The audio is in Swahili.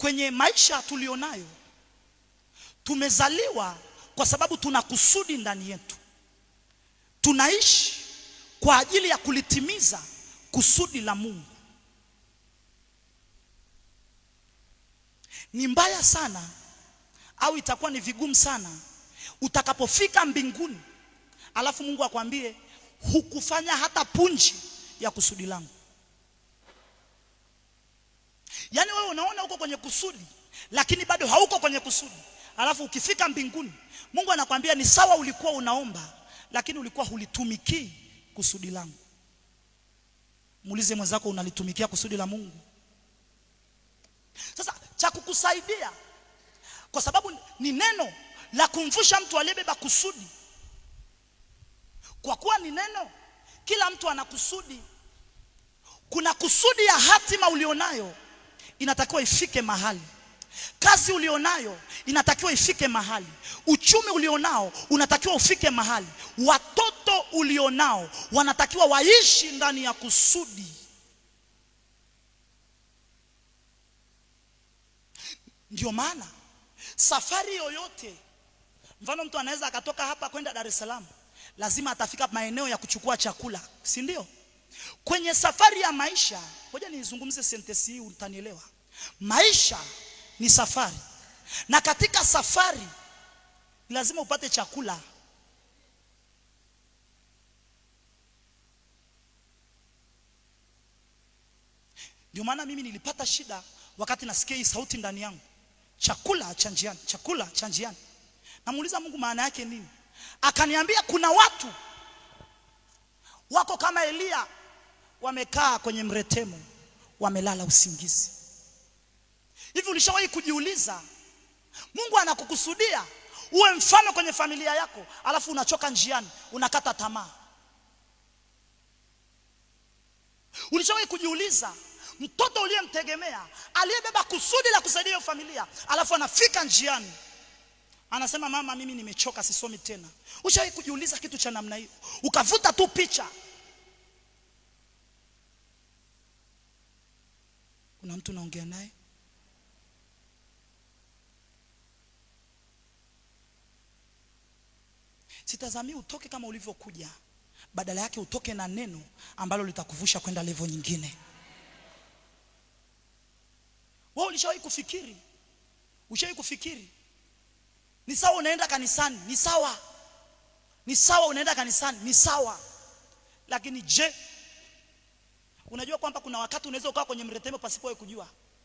Kwenye maisha tulionayo, tumezaliwa kwa sababu tuna kusudi ndani yetu. Tunaishi kwa ajili ya kulitimiza kusudi la Mungu. Ni mbaya sana au itakuwa ni vigumu sana utakapofika mbinguni alafu Mungu akwambie hukufanya hata punji ya kusudi langu. Yaani wewe unaona uko kwenye kusudi lakini bado hauko kwenye kusudi. Alafu ukifika mbinguni Mungu anakuambia ni sawa, ulikuwa unaomba lakini ulikuwa hulitumikii kusudi langu. Muulize mwenzako, unalitumikia kusudi la Mungu? Sasa cha kukusaidia, kwa sababu ni neno la kumvusha mtu aliyebeba kusudi. Kwa kuwa ni neno, kila mtu ana kusudi. Kuna kusudi ya hatima ulionayo, inatakiwa ifike mahali. Kazi ulionayo inatakiwa ifike mahali. Uchumi ulionao unatakiwa ufike mahali. Watoto ulionao wanatakiwa waishi ndani ya kusudi. Ndio maana safari yoyote, mfano mtu anaweza akatoka hapa kwenda Dar es Salaam, lazima atafika maeneo ya kuchukua chakula, si ndio? Kwenye safari ya maisha, ngoja nizungumze sentensi hii utanielewa. Maisha ni safari, na katika safari lazima upate chakula. Ndio maana mimi nilipata shida wakati nasikia hii sauti ndani yangu, chakula cha njiani, chakula cha njiani. Namuuliza Mungu maana yake nini? Akaniambia kuna watu wako kama Elia, wamekaa kwenye mretemo, wamelala usingizi. Hivi ulishawahi kujiuliza Mungu anakukusudia uwe mfano kwenye familia yako, alafu unachoka njiani, unakata tamaa? Ulishawahi kujiuliza mtoto uliyemtegemea, aliyebeba kusudi la kusaidia familia, alafu anafika njiani anasema mama, mimi nimechoka, sisomi tena? Ushawahi kujiuliza kitu cha namna hiyo? Ukavuta tu picha. Kuna mtu naongea naye? Sitazamii utoke kama ulivyokuja, badala yake utoke na neno ambalo litakuvusha kwenda level nyingine. Wewe ulishawahi kufikiri? Ushawahi kufikiri? Ni sawa unaenda kanisani, ni sawa. Ni sawa unaenda kanisani, ni sawa. Lakini je, unajua kwamba kuna wakati unaweza ukaa kwenye mretemo pasipo wewe kujua?